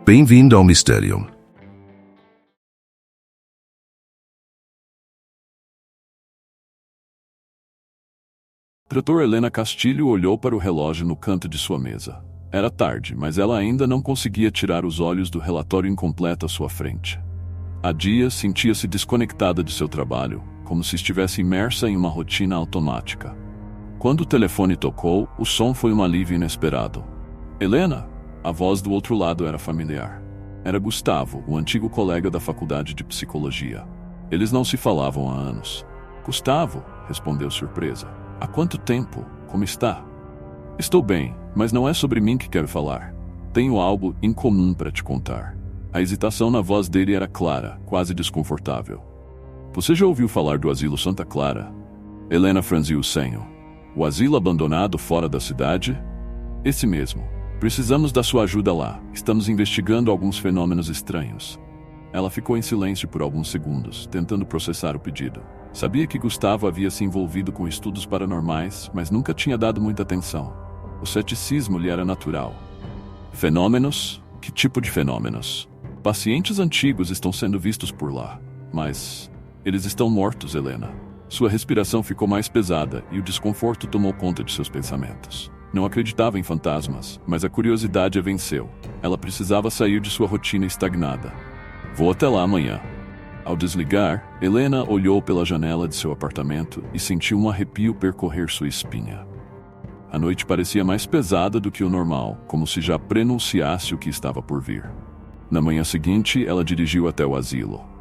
Bem-vindo ao Mistério. Doutora Helena Castilho olhou para o relógio no canto de sua mesa. Era tarde, mas ela ainda não conseguia tirar os olhos do relatório incompleto à sua frente. Há dias sentia-se desconectada de seu trabalho, como se estivesse imersa em uma rotina automática. Quando o telefone tocou, o som foi um alívio inesperado. Helena? A voz do outro lado era familiar. Era Gustavo, o antigo colega da faculdade de psicologia. Eles não se falavam há anos. Gustavo, respondeu surpresa. Há quanto tempo? Como está? Estou bem, mas não é sobre mim que quero falar. Tenho algo incomum para te contar. A hesitação na voz dele era clara, quase desconfortável. Você já ouviu falar do Asilo Santa Clara? Helena franziu o senho. O asilo abandonado fora da cidade? Esse mesmo. Precisamos da sua ajuda lá. Estamos investigando alguns fenômenos estranhos. Ela ficou em silêncio por alguns segundos, tentando processar o pedido. Sabia que Gustavo havia se envolvido com estudos paranormais, mas nunca tinha dado muita atenção. O ceticismo lhe era natural. Fenômenos? Que tipo de fenômenos? Pacientes antigos estão sendo vistos por lá, mas eles estão mortos, Helena. Sua respiração ficou mais pesada e o desconforto tomou conta de seus pensamentos. Não acreditava em fantasmas, mas a curiosidade a venceu. Ela precisava sair de sua rotina estagnada. Vou até lá amanhã. Ao desligar, Helena olhou pela janela de seu apartamento e sentiu um arrepio percorrer sua espinha. A noite parecia mais pesada do que o normal, como se já prenunciasse o que estava por vir. Na manhã seguinte, ela dirigiu até o asilo.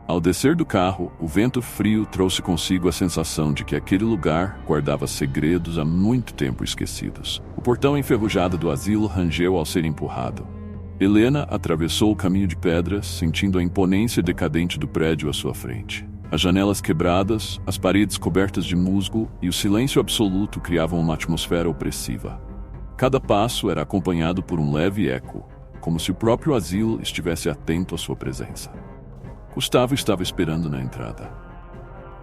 Ao descer do carro, o vento frio trouxe consigo a sensação de que aquele lugar guardava segredos há muito tempo esquecidos. O portão enferrujado do asilo rangeu ao ser empurrado. Helena atravessou o caminho de pedras, sentindo a imponência decadente do prédio à sua frente. As janelas quebradas, as paredes cobertas de musgo e o silêncio absoluto criavam uma atmosfera opressiva. Cada passo era acompanhado por um leve eco, como se o próprio asilo estivesse atento à sua presença. Gustavo estava esperando na entrada.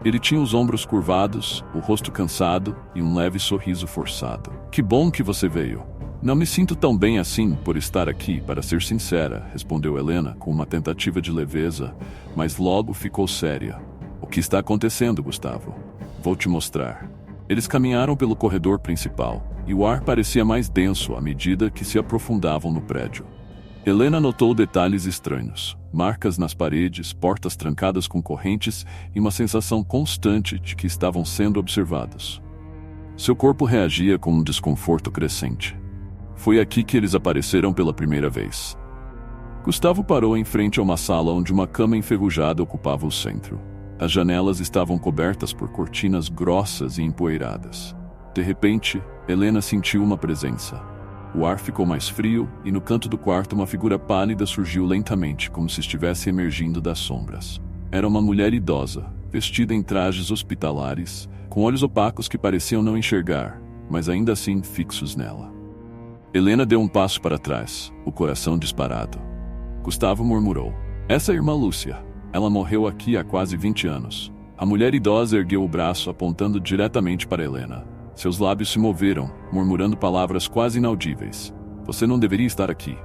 Ele tinha os ombros curvados, o rosto cansado e um leve sorriso forçado. Que bom que você veio. Não me sinto tão bem assim por estar aqui, para ser sincera, respondeu Helena com uma tentativa de leveza, mas logo ficou séria. O que está acontecendo, Gustavo? Vou te mostrar. Eles caminharam pelo corredor principal, e o ar parecia mais denso à medida que se aprofundavam no prédio. Helena notou detalhes estranhos, marcas nas paredes, portas trancadas com correntes e uma sensação constante de que estavam sendo observados. Seu corpo reagia com um desconforto crescente. Foi aqui que eles apareceram pela primeira vez. Gustavo parou em frente a uma sala onde uma cama enferrujada ocupava o centro. As janelas estavam cobertas por cortinas grossas e empoeiradas. De repente, Helena sentiu uma presença. O ar ficou mais frio e no canto do quarto uma figura pálida surgiu lentamente, como se estivesse emergindo das sombras. Era uma mulher idosa, vestida em trajes hospitalares, com olhos opacos que pareciam não enxergar, mas ainda assim fixos nela. Helena deu um passo para trás, o coração disparado. Gustavo murmurou. Essa é a irmã Lúcia. Ela morreu aqui há quase 20 anos. A mulher idosa ergueu o braço apontando diretamente para Helena. Seus lábios se moveram, murmurando palavras quase inaudíveis. Você não deveria estar aqui.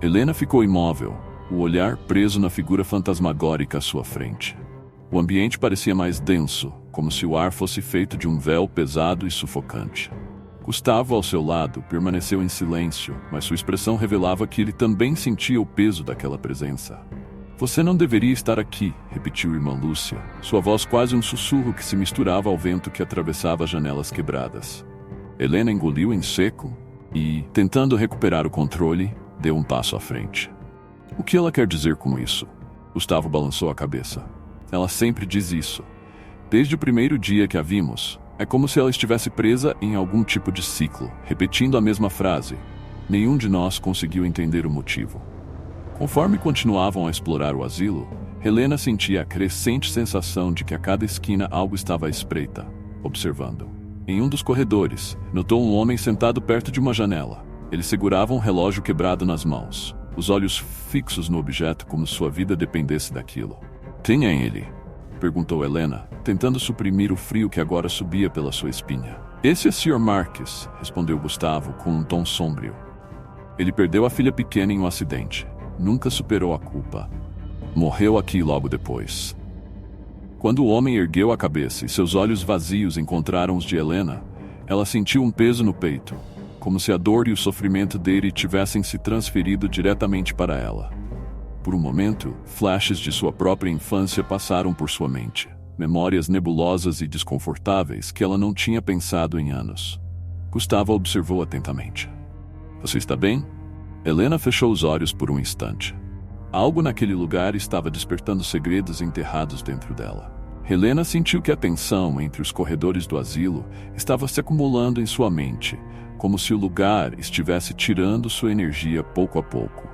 Helena ficou imóvel, o olhar preso na figura fantasmagórica à sua frente. O ambiente parecia mais denso, como se o ar fosse feito de um véu pesado e sufocante. Gustavo, ao seu lado, permaneceu em silêncio, mas sua expressão revelava que ele também sentia o peso daquela presença. Você não deveria estar aqui, repetiu irmã Lúcia, sua voz quase um sussurro que se misturava ao vento que atravessava as janelas quebradas. Helena engoliu em seco e, tentando recuperar o controle, deu um passo à frente. O que ela quer dizer com isso? Gustavo balançou a cabeça. Ela sempre diz isso. Desde o primeiro dia que a vimos, é como se ela estivesse presa em algum tipo de ciclo, repetindo a mesma frase. Nenhum de nós conseguiu entender o motivo. Conforme continuavam a explorar o asilo, Helena sentia a crescente sensação de que a cada esquina algo estava à espreita, observando. Em um dos corredores, notou um homem sentado perto de uma janela. Ele segurava um relógio quebrado nas mãos, os olhos fixos no objeto como se sua vida dependesse daquilo. Quem é ele? Perguntou Helena, tentando suprimir o frio que agora subia pela sua espinha. Esse é Sr. Marques, respondeu Gustavo com um tom sombrio. Ele perdeu a filha pequena em um acidente. Nunca superou a culpa. Morreu aqui logo depois. Quando o homem ergueu a cabeça e seus olhos vazios encontraram os de Helena, ela sentiu um peso no peito, como se a dor e o sofrimento dele tivessem se transferido diretamente para ela. Por um momento, flashes de sua própria infância passaram por sua mente, memórias nebulosas e desconfortáveis que ela não tinha pensado em anos. Gustavo observou atentamente. Você está bem? Helena fechou os olhos por um instante. Algo naquele lugar estava despertando segredos enterrados dentro dela. Helena sentiu que a tensão entre os corredores do asilo estava se acumulando em sua mente, como se o lugar estivesse tirando sua energia pouco a pouco.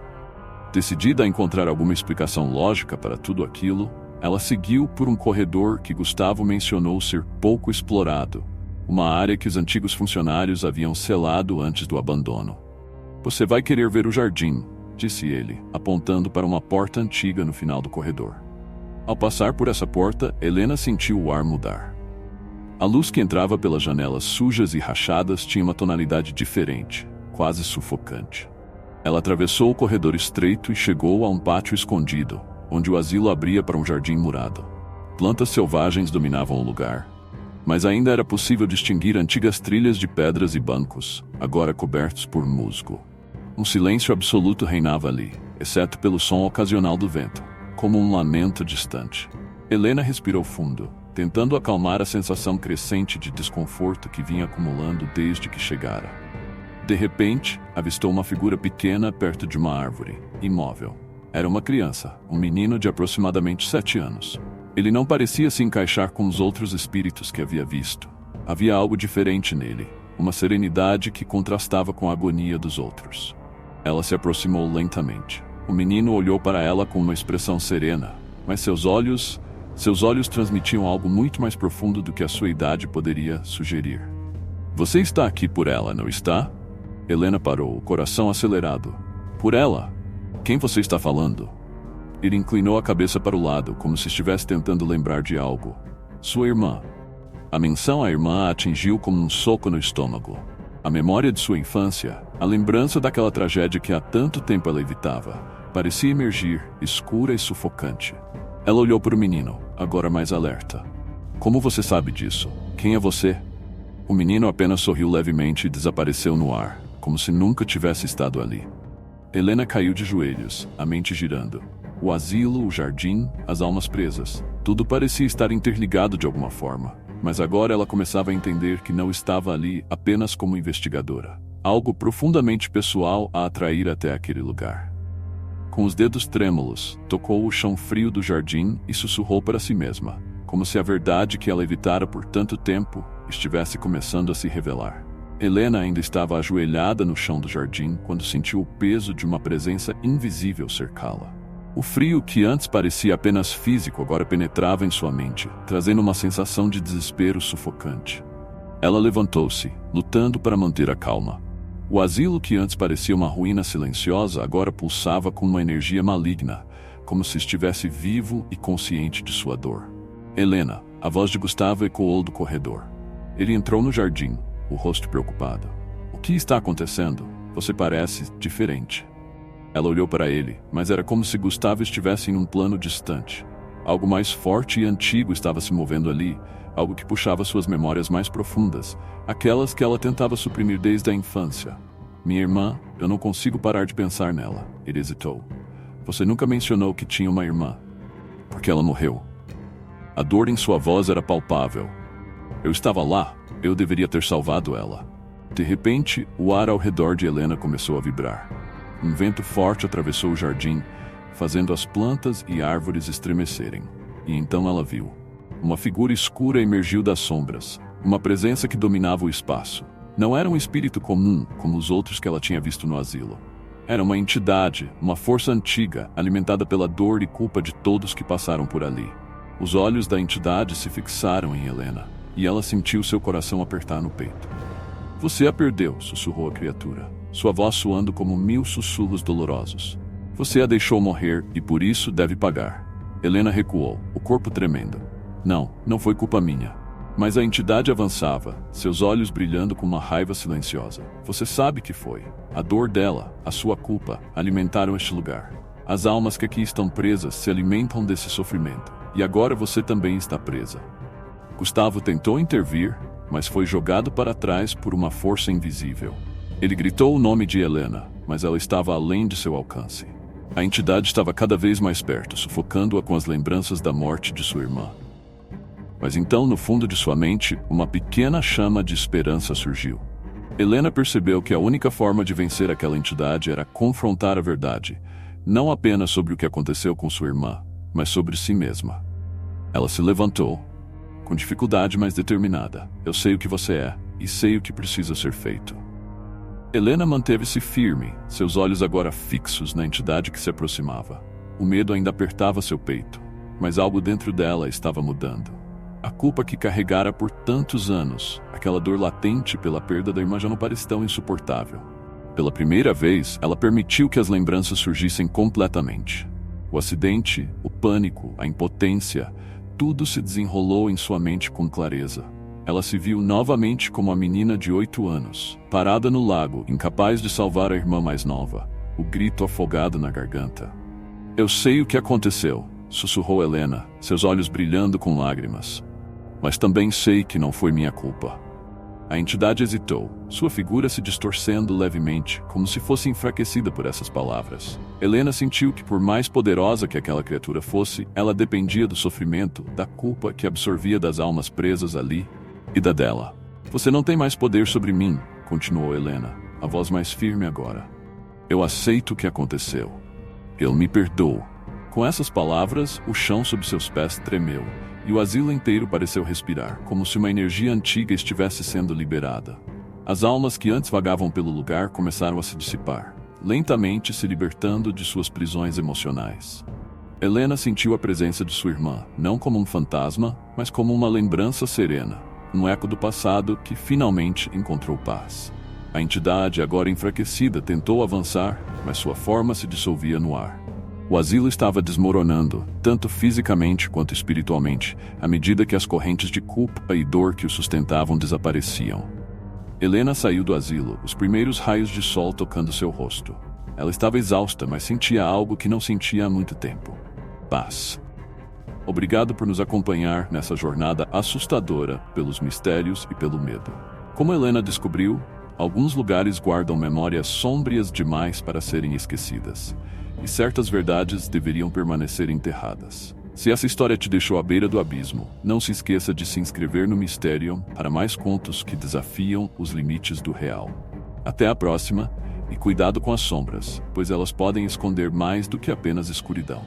Decidida a encontrar alguma explicação lógica para tudo aquilo, ela seguiu por um corredor que Gustavo mencionou ser pouco explorado, uma área que os antigos funcionários haviam selado antes do abandono. Você vai querer ver o jardim, disse ele, apontando para uma porta antiga no final do corredor. Ao passar por essa porta, Helena sentiu o ar mudar. A luz que entrava pelas janelas sujas e rachadas tinha uma tonalidade diferente, quase sufocante. Ela atravessou o corredor estreito e chegou a um pátio escondido, onde o asilo abria para um jardim murado. Plantas selvagens dominavam o lugar, mas ainda era possível distinguir antigas trilhas de pedras e bancos, agora cobertos por musgo. Um silêncio absoluto reinava ali, exceto pelo som ocasional do vento, como um lamento distante. Helena respirou fundo, tentando acalmar a sensação crescente de desconforto que vinha acumulando desde que chegara. De repente, avistou uma figura pequena perto de uma árvore, imóvel. Era uma criança, um menino de aproximadamente 7 anos. Ele não parecia se encaixar com os outros espíritos que havia visto. Havia algo diferente nele, uma serenidade que contrastava com a agonia dos outros. Ela se aproximou lentamente. O menino olhou para ela com uma expressão serena, mas seus olhos transmitiam algo muito mais profundo do que a sua idade poderia sugerir. Você está aqui por ela, não está? Helena parou, o coração acelerado. Por ela? Quem você está falando? Ele inclinou a cabeça para o lado, como se estivesse tentando lembrar de algo. Sua irmã. A menção à irmã a atingiu como um soco no estômago. A memória de sua infância, a lembrança daquela tragédia que há tanto tempo ela evitava, parecia emergir, escura e sufocante. Ela olhou para o menino, agora mais alerta. Como você sabe disso? Quem é você? O menino apenas sorriu levemente e desapareceu no ar, como se nunca tivesse estado ali. Helena caiu de joelhos, a mente girando. O asilo, o jardim, as almas presas. Tudo parecia estar interligado de alguma forma. Mas agora ela começava a entender que não estava ali apenas como investigadora. Algo profundamente pessoal a atrair até aquele lugar. Com os dedos trêmulos, tocou o chão frio do jardim e sussurrou para si mesma, como se a verdade que ela evitara por tanto tempo estivesse começando a se revelar. Helena ainda estava ajoelhada no chão do jardim quando sentiu o peso de uma presença invisível cercá-la. O frio que antes parecia apenas físico agora penetrava em sua mente, trazendo uma sensação de desespero sufocante. Ela levantou-se, lutando para manter a calma. O asilo que antes parecia uma ruína silenciosa agora pulsava com uma energia maligna, como se estivesse vivo e consciente de sua dor. Helena, a voz de Gustavo ecoou do corredor. Ele entrou no jardim, o rosto preocupado. O que está acontecendo? Você parece diferente. Ela olhou para ele, mas era como se Gustavo estivesse em um plano distante. Algo mais forte e antigo estava se movendo ali, algo que puxava suas memórias mais profundas, aquelas que ela tentava suprimir desde a infância. Minha irmã, eu não consigo parar de pensar nela. Ele hesitou. Você nunca mencionou que tinha uma irmã. Porque ela morreu. A dor em sua voz era palpável. Eu estava lá, eu deveria ter salvado ela. De repente, o ar ao redor de Helena começou a vibrar. Um vento forte atravessou o jardim, fazendo as plantas e árvores estremecerem. E então ela viu. Uma figura escura emergiu das sombras, uma presença que dominava o espaço. Não era um espírito comum, como os outros que ela tinha visto no asilo. Era uma entidade, uma força antiga, alimentada pela dor e culpa de todos que passaram por ali. Os olhos da entidade se fixaram em Helena, e ela sentiu seu coração apertar no peito. Você a perdeu, sussurrou a criatura, sua voz soando como 1000 sussurros dolorosos. Você a deixou morrer e por isso deve pagar. Helena recuou, o corpo tremendo. Não foi culpa minha. Mas a entidade avançava, seus olhos brilhando com uma raiva silenciosa. Você sabe que foi. A dor dela, a sua culpa, alimentaram este lugar. As almas que aqui estão presas se alimentam desse sofrimento. E agora você também está presa. Gustavo tentou intervir, mas foi jogado para trás por uma força invisível. Ele gritou o nome de Helena, mas ela estava além de seu alcance. A entidade estava cada vez mais perto, sufocando-a com as lembranças da morte de sua irmã. Mas então, no fundo de sua mente, uma pequena chama de esperança surgiu. Helena percebeu que a única forma de vencer aquela entidade era confrontar a verdade, não apenas sobre o que aconteceu com sua irmã, mas sobre si mesma. Ela se levantou, com dificuldade, mas determinada. Eu sei o que você é, e sei o que precisa ser feito. Helena manteve-se firme, seus olhos agora fixos na entidade que se aproximava. O medo ainda apertava seu peito, mas algo dentro dela estava mudando. A culpa que carregara por tantos anos, aquela dor latente pela perda da irmã já não parecia tão insuportável. Pela primeira vez, ela permitiu que as lembranças surgissem completamente. O acidente, o pânico, a impotência, tudo se desenrolou em sua mente com clareza. Ela se viu novamente como a menina de 8 anos, parada no lago, incapaz de salvar a irmã mais nova, o grito afogado na garganta. Eu sei o que aconteceu, sussurrou Helena, seus olhos brilhando com lágrimas. Mas também sei que não foi minha culpa. A entidade hesitou, sua figura se distorcendo levemente, como se fosse enfraquecida por essas palavras. Helena sentiu que, por mais poderosa que aquela criatura fosse, ela dependia do sofrimento, da culpa que absorvia das almas presas ali e da dela. Você não tem mais poder sobre mim, continuou Helena, a voz mais firme agora. Eu aceito o que aconteceu. Eu me perdoo. Com essas palavras, o chão sob seus pés tremeu, e o asilo inteiro pareceu respirar, como se uma energia antiga estivesse sendo liberada. As almas que antes vagavam pelo lugar começaram a se dissipar, lentamente se libertando de suas prisões emocionais. Helena sentiu a presença de sua irmã, não como um fantasma, mas como uma lembrança serena, um eco do passado que finalmente encontrou paz. A entidade, agora enfraquecida, tentou avançar, mas sua forma se dissolvia no ar. O asilo estava desmoronando, tanto fisicamente quanto espiritualmente, à medida que as correntes de culpa e dor que o sustentavam desapareciam. Helena saiu do asilo, os primeiros raios de sol tocando seu rosto. Ela estava exausta, mas sentia algo que não sentia há muito tempo. Paz. Obrigado por nos acompanhar nessa jornada assustadora pelos mistérios e pelo medo. Como Helena descobriu, alguns lugares guardam memórias sômbrias demais para serem esquecidas. E certas verdades deveriam permanecer enterradas. Se essa história te deixou à beira do abismo, não se esqueça de se inscrever no Mysterium para mais contos que desafiam os limites do real. Até a próxima, e cuidado com as sombras, pois elas podem esconder mais do que apenas escuridão.